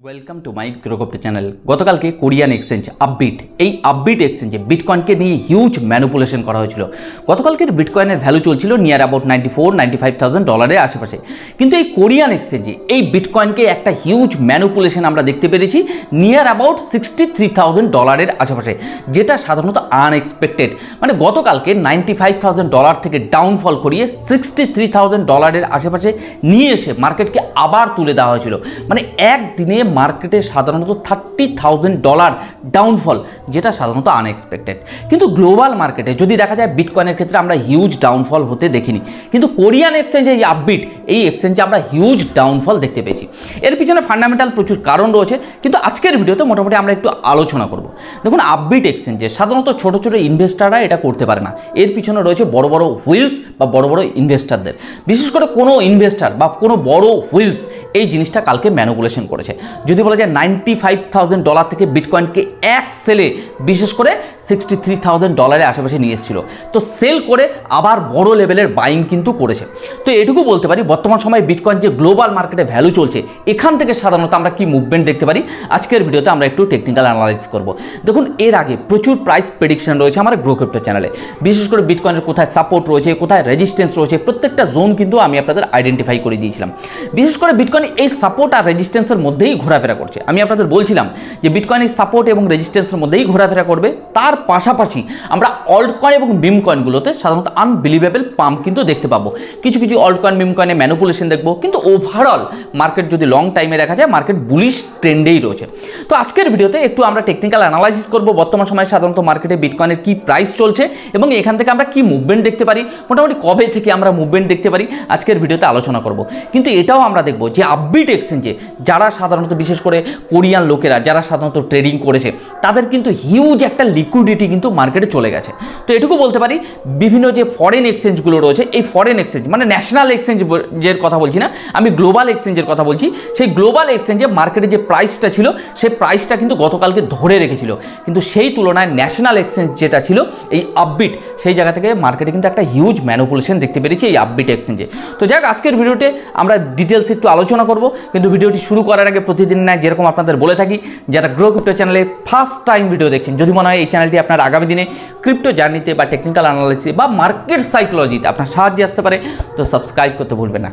Welcome to my গ্রোকপ্ট channel. গতকালকে Korean exchange Upbit, এই আপবিট এক্সচেঞ্জে বিটকয়েনকে নিয়ে হিউজ ম্যানুপুলেশন করা হয়েছিল। গতকালকের বিটকয়েনের ভ্যালু চলছিল নিয়ার অ্যাবাউট $94,000-95,000 আশেপাশে, কিন্তু এই কোরিয়ান এক্সচেঞ্জে এই বিটকয়েনকে একটা হিউজ ম্যানুপুলেশন আমরা দেখতে পেরেছি নিয়ার অ্যাবাউট $63,000 আশেপাশে, যেটা সাধারণত আনএক্সপেক্টেড। মানে গতকালকে $95,000 থেকে ডাউনফল করিয়ে $63,000 আশেপাশে নিয়ে এসে মার্কেটকে আবার তুলে দেওয়া হয়েছিল। মানে একদিনে মার্কেটে সাধারণত $30,000 ডাউনফল, যেটা সাধারণত আনএক্সপেক্টেড। কিন্তু গ্লোবাল মার্কেটে যদি দেখা যায় বিটকয়েনের ক্ষেত্রে আমরা হিউজ ডাউনফল হতে দেখিনি, কিন্তু কোরিয়ান এক্সচেঞ্জে এই আপবিট, এই এক্সচেঞ্জে আমরা হিউজ ডাউনফল দেখতে পেয়েছি। এর পিছনে ফান্ডামেন্টাল প্রচুর কারণ রয়েছে, কিন্তু আজকের ভিডিওতে মোটামুটি আমরা একটু আলোচনা করব। দেখুন, আপবিট এক্সচেঞ্জে সাধারণত ছোট ছোট ইনভেস্টাররা এটা করতে পারে না। এর পিছনে রয়েছে বড় বড় হুইলস বা বড় বড় ইনভেস্টারদের। বিশেষ করে কোনো ইনভেস্টার বা কোনো বড় হুইলস এই জিনিসটা কালকে ম্যানুপুলেশন করেছে। যদি বলা যায় $95,000 থেকে বিটকয়েনকে এক সেলে বিশেষ করে $63,000 আশেপাশে নিয়ে এসেছিল, তো সেল করে আবার বড় লেভেলের বাইং কিন্তু করেছে। তো এটুকু বলতে পারি বর্তমান সময়ে বিটকয়েন যে গ্লোবাল মার্কেটে ভ্যালু চলছে, এখান থেকে সাধারণত আমরা কি মুভমেন্ট দেখতে পারি আজকের ভিডিওতে আমরা একটু টেকনিক্যাল অ্যানালাইসিস করব। দেখুন, এর আগে প্রচুর প্রাইস প্রেডিকশন রয়েছে আমার গ্রোক্রিপ্টো চ্যানেলে। বিশেষ করে বিটকয়েনের কোথায় সাপোর্ট রয়েছে, কোথায় রেজিস্ট্যান্স রয়েছে, প্রত্যেকটা জোন কিন্তু আমি আপনাদের আইডেন্টিফাই করে দিয়েছিলাম। বিশেষ করে বিটকয়েন এই সাপোর্ট আর রেজিস্ট্যান্সের মধ্যেই ঘোরাফেরা করছে। আমি আপনাদের বলছিলাম যে বিটকয়েন এই সাপোর্ট এবং রেজিস্ট্যান্সের মধ্যেই ঘোরাফেরা করবে। তার পাশাপাশি আমরা অল্ট কয়েন এবং মিম কয়েনগুলোতে সাধারণত আনবিলিভেবল পাম্প কিন্তু দেখতে পাবো। কিছু কিছু অল্ট কয়েন মিম কয়েনে ম্যানুপুলেশন দেখবো, কিন্তু ওভারঅল মার্কেট যদি লং টাইমে দেখা যায় মার্কেট বুলিশ ট্রেন্ডেই রয়েছে। তো আজকের ভিডিওতে একটু আমরা টেকনিক্যাল অ্যানালাইসিস করব বর্তমান সময়ে সাধারণত মার্কেটে বিটকয়েনের কি প্রাইস চলছে এবং এখান থেকে আমরা কি মুভমেন্ট দেখতে পারি, মোটামুটি কবে থেকে আমরা মুভমেন্ট দেখতে পারি আজকের ভিডিওতে আলোচনা করব। কিন্তু এটাও আমরা দেখব যে আপবিট এক্সচেঞ্জে যারা সাধারণত বিশেষ করে কোরিয়ান লোকেরা যারা সাধারণত ট্রেডিং করেছে, তাদের কিন্তু হিউজ একটা লিকুইডিটি কিন্তু মার্কেটে চলে গেছে। তো এটুকু বলতে পারি বিভিন্ন যে ফরেন এক্সচেঞ্জগুলো রয়েছে, এই ফরেন এক্সচেঞ্জ মানে ন্যাশনাল এক্সচেঞ্জের কথা বলছি না, আমি গ্লোবাল এক্সচেঞ্জের কথা বলছি। সেই গ্লোবাল এক্সচেঞ্জে মার্কেটে যে প্রাইসটা ছিল, সেই প্রাইসটা কিন্তু গতকালকে ধরে রেখেছিল, কিন্তু সেই তুলনায় ন্যাশনাল এক্সচেঞ্জ যেটা ছিল এই আপবিট, সেই জায়গা থেকে মার্কেটে কিন্তু একটা হিউজ ম্যানুপুলেশন দেখতে পেরেছি এই আপবিট এক্সচেঞ্জে। তো যাক, আজকের ভিডিওতে আমরা ডিটেলস একটু আলোচনা করব, কিন্তু ভিডিওটি শুরু করার আগে প্রতিদিন না যেরকম আপনাদের বলে থাকি, যারা গ্রোক্রিপ্টো চ্যানেলে ফার্স্ট টাইম ভিডিও দেখছেন, যদি মনে হয় এই চ্যানেলটি আপনার আগামী দিনে ক্রিপ্টো জার্নিতে বা টেকনিক্যাল অ্যানালাইসিস বা মার্কেট সাইকোলজিতে আপনার সাহায্যে আসতে পারে, তো সাবস্ক্রাইব করতে ভুলবেন না।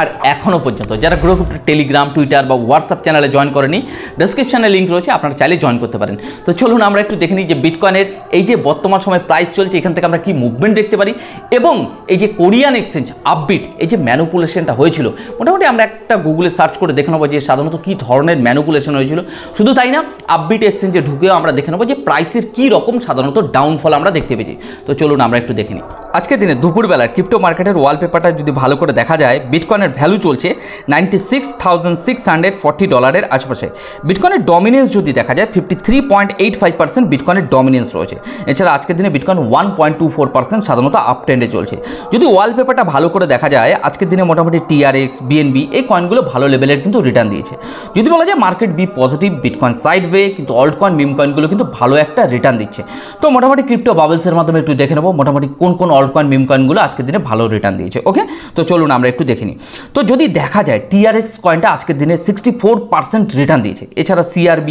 আর এখনও পর্যন্ত যারা গ্রোক্রিপ্টো টেলিগ্রাম, টুইটার বা হোয়াটসঅ্যাপ চ্যানেলে জয়েন করেনি, ডেসক্রিপশনে লিঙ্ক রয়েছে, আপনারা চাইলে জয়েন করতে পারেন। তো চলুন আমরা একটু দেখে নিই যে বিটকয়েনের এই যে বর্তমান সময় প্রাইস চলছে, এখান থেকে আমরা কি মুভমেন্ট দেখতে পারি এবং এই যে কোরিয়ান এক্সচেঞ্জ আপবিট এই যে ম্যানুপুলেশনটা হয়েছিল, মোটামুটি আমরা একটা গুগলে সার্চ করে দেখে নেবো যে সাধারণত কী ধরনের ম্যানুপুলেশন হয়েছিল। শুধু তাই না, আপবিট এক্সচেঞ্জে ঢুকেও আমরা দেখে নেবো যে প্রাইসের কী রকম সাধারণত ডাউনফল আমরা দেখতে পেয়েছি। তো চলুন আমরা একটু দেখে নিই। আজকের দিনে দুপুরবেলার ক্রিপ্টো মার্কেটের ওয়ালপেপারটা যদি ভালো করে দেখা যায়, বিটকয়েনের ভ্যালু চলছে $96,640 আশেপাশে। বিটকয়েনের ডমিনেন্স যদি দেখা যায় 53.85% বিটকয়েনের ডমিনেন্স রয়েছে। এছাড়া আজকের দিনে বিটকয়েন 1.24% সাধারণত আপ ট্রেন্ডে চলছে। যদি ওয়ালপেপারটা ভালো করে দেখা যায়, আজকের দিনে মোটামুটি TRX, BNB এই কয়েনগুলো ভালো লেভেলের কিন্তু রিটার্ন দিয়েছে। যদি বলা যায় market be positive, bitcoin sideway, কিন্তু অল্ট কয়েন মিম কয়েনগুলো কিন্তু ভালো একটা রিটার্ন দিচ্ছে। তো মোটামুটি ক্রিপ্টো বাবলসের মাধ্যমে একটু দেখে নেবো মোটামুটি কোন কোন অল্ট কয়েন মিম কয়েনগুলো আজকের দিনে ভালো রিটার্ন দিয়েছে। ওকে, তো চলুন আমরা একটু দেখে নিই। তো যদি দেখা যায় TRX কয়েনটা আজকের দিনে 64% রিটার্ন দিয়েছে। এছাড়া CRB,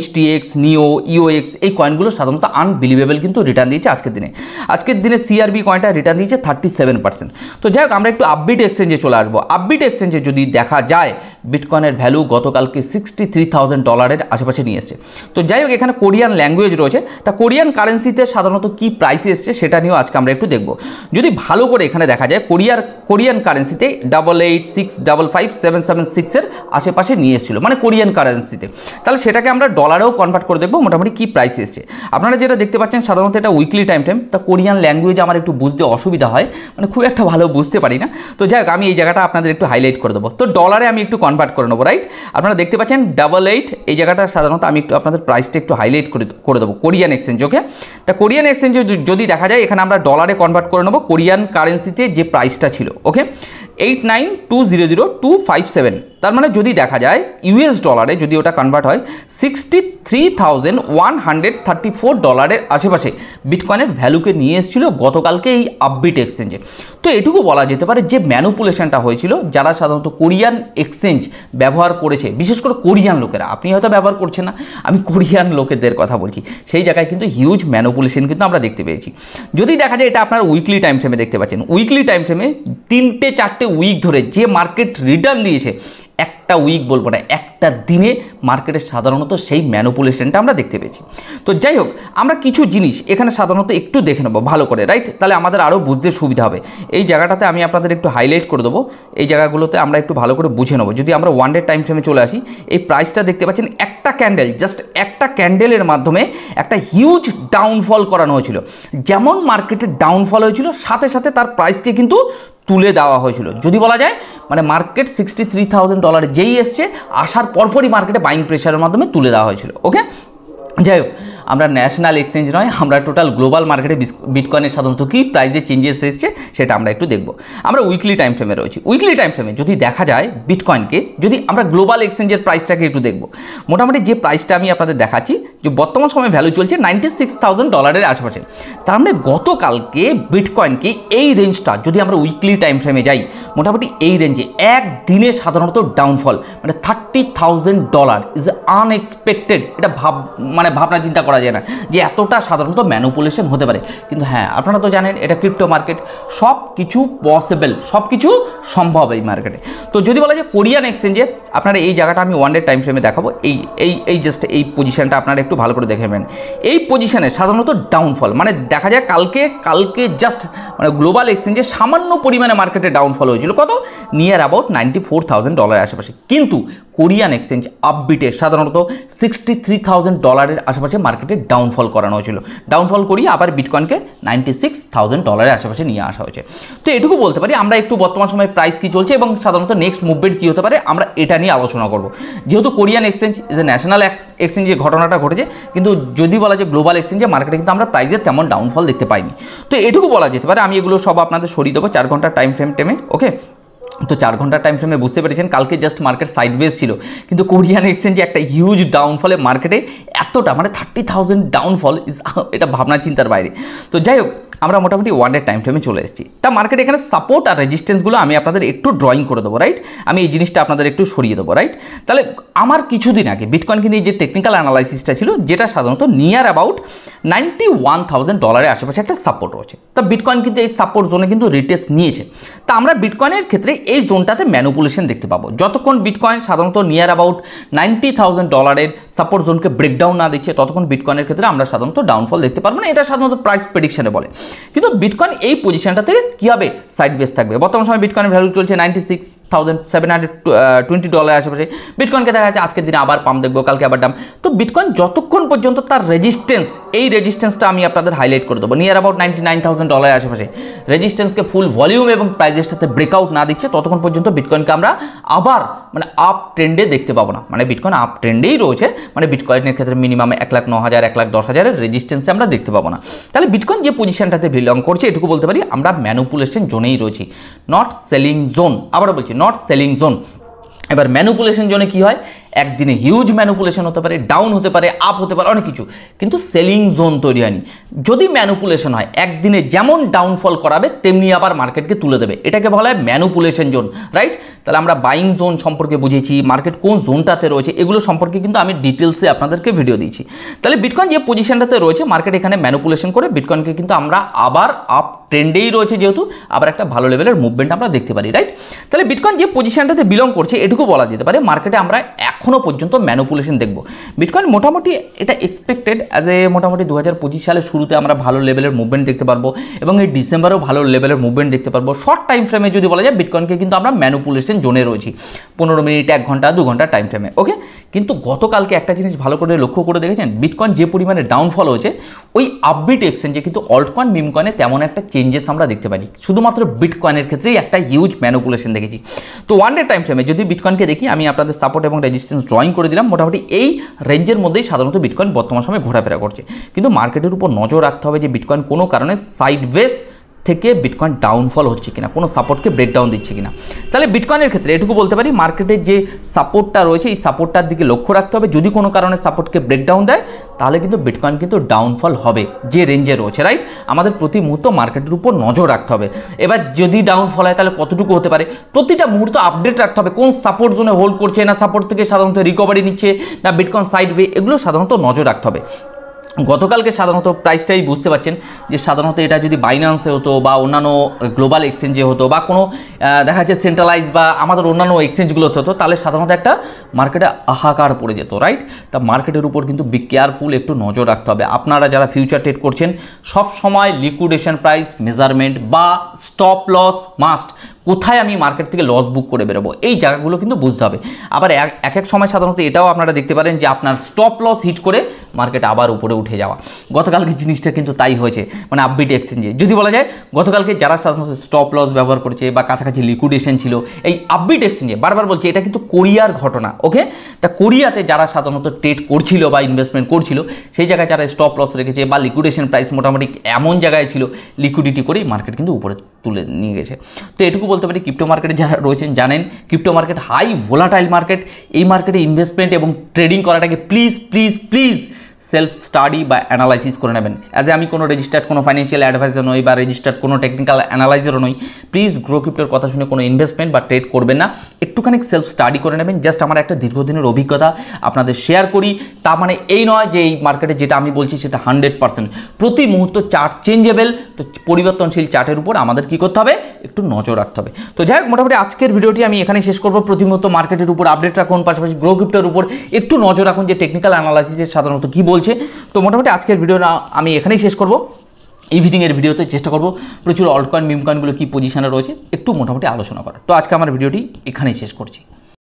HTX, NEO, EOX এই কয়েনগুলো সাধারণত আনবিলিভেবল কিন্তু রিটার্ন দিয়েছে আজকের দিনে। আজকের দিনে CRB কয়েনটা রিটার্ন দিয়েছে 37%। তো যাই হোক, আমরা একটু আপবিট এক্সচেঞ্জে চলে আসবো। আপবিট এক্সচেঞ্জে যদি দেখা যায় বিটকয়েনের ভ্যালু গতকালকে $63,000 আশেপাশে নিয়ে এসছে। তো যাই হোক, এখানে কোরিয়ান ল্যাঙ্গুয়েজ রয়েছে, তা কোরিয়ান কারেন্সিতে সাধারণত কি প্রাইসে এসছে সেটা নিয়েও আজকে আমরা একটু দেখব। যদি ভালো করে এখানে দেখা যায় কোরিয়ান কারেন্সিতে 88655776 এর আশেপাশে নিয়ে এসেছিল, মানে কোরিয়ান কারেন্সিতে। তাহলে সেটাকে আমরা ডলারেও কনভার্ট করে দেখবো মোটামুটি কি প্রাইস এসছে। আপনারা যেটা দেখতে পাচ্ছেন সাধারণত এটা উইকলি টাইম, তা কোরিয়ান ল্যাঙ্গুয়েজ আমার একটু বুঝতে অসুবিধা হয়, মানে খুব একটা ভালো বুঝতে পারি না। তো যাই হোক, আমি এই জায়গাটা আপনাদের একটু হাইলাইট করে দেবো। তো ডলারে আমি একটু কনভার্ট করে নেবো, রাইট? আপনারা দেখতে পাচ্ছেন 88 এই জায়গাটা সাধারণত আমি একটু আপনাদের প্রাইসটা একটু হাইলাইট করে দেবো কোরিয়ান এক্সচেঞ্জ। ওকে, তা কোরিয়ান এক্সচেঞ্জে যদি দেখা যায় এখানে আমরা ডলারে কনভার্ট করে নেবো কোরিয়ান কারেন্সিতে যে প্রাইসটা ছিল। ওকে, 89200257, তার মানে যদি দেখা যায় ইউএস ডলারে যদি ওটা কনভার্ট হয় $63,134 আশেপাশে বিটকয়েনের ভ্যালুকে নিয়ে এসেছিল গতকালকে এই আপবিট এক্সচেঞ্জে। তো এটুকু বলা যেতে পারে যে ম্যানুপুলেশনটা হয়েছিল, যারা সাধারণত কোরিয়ান এক্সচেঞ্জ ব্যবহার করেছে, বিশেষ করে কোরিয়ান লোকেরা, আপনি হয়তো ব্যবহার করছেন না, আমি কোরিয়ান লোকেদের কথা বলছি, সেই জায়গায় কিন্তু হিউজ ম্যানুপুলেশন কিন্তু আমরা দেখতে পেয়েছি। যদি দেখা যায় এটা আপনার উইকলি টাইম ফ্রেমে দেখতে পাচ্ছেন, উইকলি টাইম ফ্রেমে 3-4 উইক ধরে যে মার্কেট রিটার্ন দিয়েছে, একটা উইক বলবো না, একটা দিনে মার্কেটে সাধারণত সেই ম্যানুপুলেশনটা আমরা দেখতে পেয়েছি। তো যাই হোক, আমরা কিছু জিনিস এখানে সাধারণত একটু দেখে নেবো ভালো করে, রাইট? তাহলে আমাদের আরও বুঝতে সুবিধা হবে। এই জায়গাটাতে আমি আপনাদের একটু হাইলাইট করে দেবো, এই জায়গাগুলোতে আমরা একটু ভালো করে বুঝে নেবো। যদি আমরা 1 ডে টাইম ফ্রেমে চলে আসি, এই প্রাইসটা দেখতে পাচ্ছেন, একটা ক্যান্ডেল, জাস্ট একটা ক্যান্ডেলের মাধ্যমে একটা হিউজ ডাউনফল করানো হয়েছিল। যেমন মার্কেটে ডাউনফল হয়েছিল, সাথে সাথে তার প্রাইসকে কিন্তু তুলে দেওয়া হয়েছিল। যদি বলা যায় মানে মার্কেট $63,000 যেই এসছে, আসার পরপরই মার্কেটে বাইং প্রেশারের মাধ্যমে তুলে দেওয়া হয়েছিল। ওকে, যাই হোক, আমরা ন্যাশনাল এক্সচেঞ্জ নয়, আমরা টোটাল গ্লোবাল মার্কেটে বিটকয়েনের সাধারণত কী প্রাইসে চেঞ্জেস এসছে সেটা আমরা একটু দেখব। আমরা উইকলি টাইম ফ্রেমে রয়েছি। উইকলি টাইম ফ্রেমে যদি দেখা যায় বিটকয়েনকে, যদি আমরা গ্লোবাল এক্সচেঞ্জের প্রাইসটাকে একটু দেখব, মোটামুটি যে প্রাইসটা আমি আপনাদের দেখাচ্ছি, যে বর্তমান সময়ে ভ্যালু চলছে $96,000 আশেপাশে। তার মানে গতকালকে বিটকয়েনকে এই রেঞ্জটা, যদি আমরা উইকলি টাইম ফ্রেমে যাই, মোটামুটি এই রেঞ্জে একদিনে সাধারণত ডাউনফল মানে $30,000 ইজ আনএক্সপেক্টেড। এটা ভাবনা চিন্তা করা যায় না যে এতটা সাধারণত ম্যানুপুলেশন হতে পারে। কিন্তু হ্যাঁ, আপনারা তো জানেন এটা ক্রিপ্টো মার্কেট, সব কিছু পসিবল, সব কিছু সম্ভব এই মার্কেটে। তো যদি বলা যায় কোরিয়ান এক্সচেঞ্জে, আপনারা এই জায়গাটা আমি 1 ডে টাইম ফ্রেমে দেখাবো, এই জাস্ট এই পজিশনটা আপনারা একটু ভালো করে দেখে নেবেন। এই পজিশনে সাধারণত ডাউনফল মানে দেখা যায় কালকে জাস্ট মানে গ্লোবাল এক্সচেঞ্জে সামান্য পরিমাণে মার্কেটে ডাউনফল হয়েছিল, কত নিয়ার অ্যাবাউট $94,000 আশেপাশে। কিন্তু কোরিয়ান এক্সচেঞ্জ আপবিটে সাধারণত $63,000 আশেপাশে মার্কেটে ডাউনফল করানো হয়েছিল। ডাউনফল করিয়ে আবার বিটকয়েনকে $96,000 আশেপাশে নিয়ে আসা হয়েছে। তো এটুকু বলতে পারি আমরা একটু বর্তমান সময়ে প্রাইস কী চলছে এবং সাধারণত নেক্সট মুভমেন্ট কী হতে পারে, আমরা এটা নিয়ে আলোচনা করব। যেহেতু Korean exchange is a national এক্সচেঞ্জে ঘটনাটা ঘটেছে, কিন্তু যদি বলা যায় গ্লোবাল এক্সচেঞ্জে মার্কেটে কিন্তু আমরা প্রাইসের তেমন ডাউনফল দেখতে পাইনি। তো এটুকু বলা যেতে পারে। আমি এগুলো সব আপনাদের সরিয়ে দেবো 4 ঘন্টার টাইম ফ্রেমে। ওকে, তো 4 ঘন্টার টাইম ফ্রেমে বুঝতে পেরেছেন কালকে জাস্ট মার্কেট সাইডওয়েজ ছিল, কিন্তু কোরিয়ান এক্সচেঞ্জে একটা হিউজ ডাউনফলে মার্কেটে এতটা মানে 30,000 ডাউনফল ইজ, এটা ভাবনা চিন্তার বাইরে। তো যাই হোক, আমরা মোটামুটি 1 ডে টাইম ফ্রেমে চলে এসেছি। তা মার্কেট এখানে সাপোর্ট আর রেজিস্ট্যান্সগুলো আমি আপনাদের একটু ড্রয়িং করে দেবো, রাইট? আমি এই জিনিসটা আপনাদের একটু সরিয়ে দেবো, রাইট? তাহলে আমার কিছুদিন আগে বিটকয়েনকে নিয়ে যে টেকনিক্যাল অ্যানালাইসিসটা ছিল, যেটা সাধারণত নিয়ার অ্যাবাউট $91,000 আশেপাশে একটা সাপোর্ট রয়েছে। তা বিটকয়েন কিন্তু এই সাপোর্ট জোনে কিন্তু রিটেস্ট নিয়েছে। তা আমরা বিটকয়েনের ক্ষেত্রে এই জোনটাতে ম্যানুপুলেশন দেখতে পাবো। যতক্ষণ বিটকয়েন সাধারণত নিয়ার অ্যাবাউট $90,000 সাপোর্ট জোনকে ব্রেকডাউন না দিচ্ছে, ততক্ষণ বিটকয়েনের ক্ষেত্রে আমরা সাধারণত ডাউনফল দেখতে পারবো না। এটা সাধারণত প্রাইস প্রেডিকশনে বলে। কিন্তু বিটকয়েন এই পজিশনটা থেকে কী হবে, সাইডওয়েজ থাকবে। বর্তমান সময় বিটকয়েনের ভ্যালু চলছে $96,720 আশেপাশে। বিটকয়েনকে দেখা যাচ্ছে আজকের দিনে আবার পাম্প দেখবো, কালকে আবার ডাম। তো বিটকয়েন যতক্ষণ পর্যন্ত তার রেজিস্ট্যান্স, এই রেজিস্ট্যান্সটা আমি আপনাদের হাইলাইট করে দেবো, নিয়ার অ্যাবাউট $99,000 আশেপাশে রেজিস্ট্যান্সকে ফুল ভলিউম এবং প্রাইসের সাথে ব্রেকআউট না দিচ্ছে, ততক্ষণ পর্যন্ত বিটকয়েনকে আমরা আবার মানে আপ ট্রেন্ডে দেখতে পাবো না। মানে বিটকয়েন আপ ট্রেন্ডেই রয়েছে, মানে বিটকয়েনের ক্ষেত্রে মিনিমাম 1,09,000 1,10,000 রেজিস্ট্যান্সে আমরা দেখতে পাবো না। তাহলে বিটকয়েন যে পজিশনটাতে বিলং করছে, এটুকু বলতে পারি আমরা ম্যানুপুলেশন জোনেই রয়েছি, নট সেলিং জোন। আবারও বলছি, নট সেলিং জোন। এবার ম্যানুপুলেশন জোনে কী হয়, একদিনে হিউজ ম্যানুপুলেশন হতে পারে, ডাউন হতে পারে, আপ হতে পারে, অনেক কিছু, কিন্তু সেলিং জোন তৈরি হয়নি। যদি ম্যানুপুলেশন হয়, একদিনে যেমন ডাউনফল করাবে তেমনি আবার মার্কেটকে তুলে দেবে, এটাকে বলা হয় ম্যানুপুলেশন জোন, রাইট? তাহলে আমরা বাইং জোন সম্পর্কে বুঝেছি, মার্কেট কোন জোনটাতে রয়েছে, এগুলো সম্পর্কে কিন্তু আমি ডিটেলসে আপনাদেরকে ভিডিও দিয়েছি। তাহলে বিটকয়েন যে পজিশনটাতে রয়েছে, মার্কেট এখানে ম্যানুপুলেশন করে বিটকয়েনকে কিন্তু আমরা আবার আপ ট্রেন্ডেই রয়েছে, যেহেতু আবার একটা ভালো লেভেলের মুভমেন্ট আমরা দেখতে পারি, রাইট? তাহলে বিটকয়েন যে পজিশনটাতে বিলং করছে, এটুকু বলা যেতে পারে মার্কেটে আমরা এখনও পর্যন্ত ম্যানুপুলেশন দেখব। বিটকয়েন মোটামুটি এটা এক্সপেক্টেড অ্যাজ এ মোটামুটি 2025 সালের শুরুতে আমরা ভালো লেভেলের মুভমেন্ট দেখতে পারবো এবং এই ডিসেম্বরেও ভালো লেভেলের মুভমেন্ট দেখতে পারবো। শর্ট টাইম ফ্রেমে যদি বলা যায়, বিটকয়েনকে কিন্তু আমরা ম্যানুপুলেশন জোনে রয়েছি, 15 মিনিট, 1 ঘন্টা, 2 ঘন্টা টাইম ফ্রেমে। ওকে, কিন্তু গতকালকে একটা জিনিস ভালো করে লক্ষ্য করে দেখেছেন, বিটকয়েন যে পরিমাণে ডাউনফল হয়েছে, ওই আপবিট এক্সচেঞ্জে কিন্তু অল্টকয়েন, মিমকয়েনে তেমন একটা চেঞ্জেস আমরা দেখতে পারি। শুধুমাত্র বিটকয়েনের ক্ষেত্রেই একটা হিউজ ম্যানুপুলেশন দেখেছি। তো 1 ডে টাইম ফ্রেমে যদি বিটকয়েনকে দেখি, আমি আপনাদের সাপোর্ট এবং রেজিস্ট্যান্স ড্রয়িং করে দিলাম। মোটামুটি এই রেঞ্জের মধ্যেই সাধারণত বিটকয়েন বর্তমান সময়ে ঘোরাফেরা করছে, কিন্তু মার্কেটের উপর নজর রাখতে হবে যে বিটকয়েন কোনো কারণে সাইডওয়েজ থেকে বিটকয়েন ডাউনফল হচ্ছে কিনা, কোনো সাপোর্টকে ব্রেকডাউন দিচ্ছে কিনা। তাহলে বিটকয়েনের ক্ষেত্রে এটুকু বলতে পারি, মার্কেটের যে সাপোর্টটা রয়েছে এই সাপোর্টটার দিকে লক্ষ্য রাখতে হবে। যদি কোনো কারণে সাপোর্টকে ব্রেকডাউন দেয় তাহলে কিন্তু বিটকয়েন কিন্তু ডাউনফল হবে যে রেঞ্জে রয়েছে, রাইট। আমাদের প্রতি মুহূর্ত মার্কেটের উপর নজর রাখতে হবে। এবার যদি ডাউনফল হয় তাহলে কতটুকু হতে পারে, প্রতিটা মুহূর্ত আপডেট রাখতে হবে। কোন সাপোর্ট জোনে হোল্ড করছে, না সাপোর্ট থেকে সাধারণত রিকভারি নিচ্ছে, না বিটকয়েন সাইডওয়ে, এগুলো সাধারণত নজর রাখতে হবে। গতকালকে সাধারণত প্রাইসটাই বুঝতে পারছেন যে সাধারণত এটা যদি বাইন্যান্সে হতো বা অন্যান্য গ্লোবাল এক্সচেঞ্জে হতো বা কোনো দেখা যাচ্ছে সেন্ট্রালাইজ বা আমাদের অন্যান্য এক্সচেঞ্জগুলোতে হতো, তাহলে সাধারণত একটা মার্কেটে হাহাকার পড়ে যেত, রাইট। তা মার্কেটের উপর কিন্তু বি কেয়ারফুল, একটু নজর রাখতে হবে। আপনারা যারা ফিউচার ট্রেড করছেন সব সময় লিকুইডেশন প্রাইস মেজারমেন্ট বা স্টপ লস মাস্ট, কোথায় আমি মার্কেট থেকে লস বুক করে বেরোবো, এই জায়গাগুলো কিন্তু বুঝতে হবে। আবার এক এক সময় সাধারণত এটাও আপনারা দেখতে পারেন যে আপনার স্টপ লস হিট করে মার্কেট আবার উপরে উঠে যাওয়া। গতকালকে জিনিসটা কিন্তু তাই হয়েছে, মানে আপবিট এক্সচেঞ্জে যদি বলা যায় গতকালকে যারা সাধারণত স্টপ লস ব্যবহার করেছে বা কাছাকাছি লিকুইডেশন ছিল এই আপবিট এক্সচেঞ্জে, বারবার বলছি এটা কিন্তু কোরিয়ার ঘটনা, ওকে। তা কোরিয়াতে যারা সাধারণত ট্রেড করছিল বা ইনভেস্টমেন্ট করছিল সেই জায়গায় যারা স্টপ লস রেখেছে বা লিকুইডেশন প্রাইস মোটামুটি এমন জায়গায় ছিল, লিকুইডিটি করেই মার্কেট কিন্তু উপরে তুলে নিয়ে গেছে। তো এটুকু বলতে পারি, ক্রিপ্টো মার্কেটে যারা রয়েছেন জানেন crypto market high volatile market. এই মার্কেটে ইনভেস্টমেন্ট এবং ট্রেডিং করাটাকে please please please self study বা অ্যানালাইসিস করে নেবেন। অ্যাজ এ আমি কোনো রেজিস্টার্ড কোনো ফাইন্যান্সিয়াল অ্যাডভাইজার নই বা রেজিস্টার্ড কোনো টেকনিক্যাল অ্যানালাইজারও নই। প্লিজ গ্রো ক্রিপ্টোর কথা শুনে কোনো ইনভেস্টমেন্ট বা ট্রেড করবেন না, একটুখানি সেলফ স্টাডি করে নেবেন। জাস্ট আমার একটা দীর্ঘদিনের অভিজ্ঞতা আপনাদের শেয়ার করি। তা মানে এই নয় যে এই মার্কেটে যেটা আমি বলছি সেটা 100%। প্রতি মুহূর্ত চার্ট চেঞ্জেবল, তো পরিবর্তনশীল চার্টের উপর আমাদের কী করতে হবে, একটু নজর রাখতে হবে। তো যাই হোক, মোটামুটি আজকের ভিডিওটি আমি এখানে শেষ করবো। প্রতি মুহূর্ত মার্কেটের উপর আপডেট রাখুন, পাশাপাশি গ্রো ক্রিপ্টোর উপর একটু নজর রাখুন যে টেকনিক্যাল অ্যানালাইসিসের সাধারণত কী বলছে। তো মোটামুটি আজকের ভিডিওটা আমি এখানেই শেষ করব। ইভিনিংয়ের ভিডিওতে চেষ্টা করব প্রচুর অল্টকয়েন মিমকয়েনগুলো কী পজিশনে রয়েছে একটু মোটামুটি আলোচনা করার। তো আজকে আমার ভিডিওটি এখানেই শেষ করছি।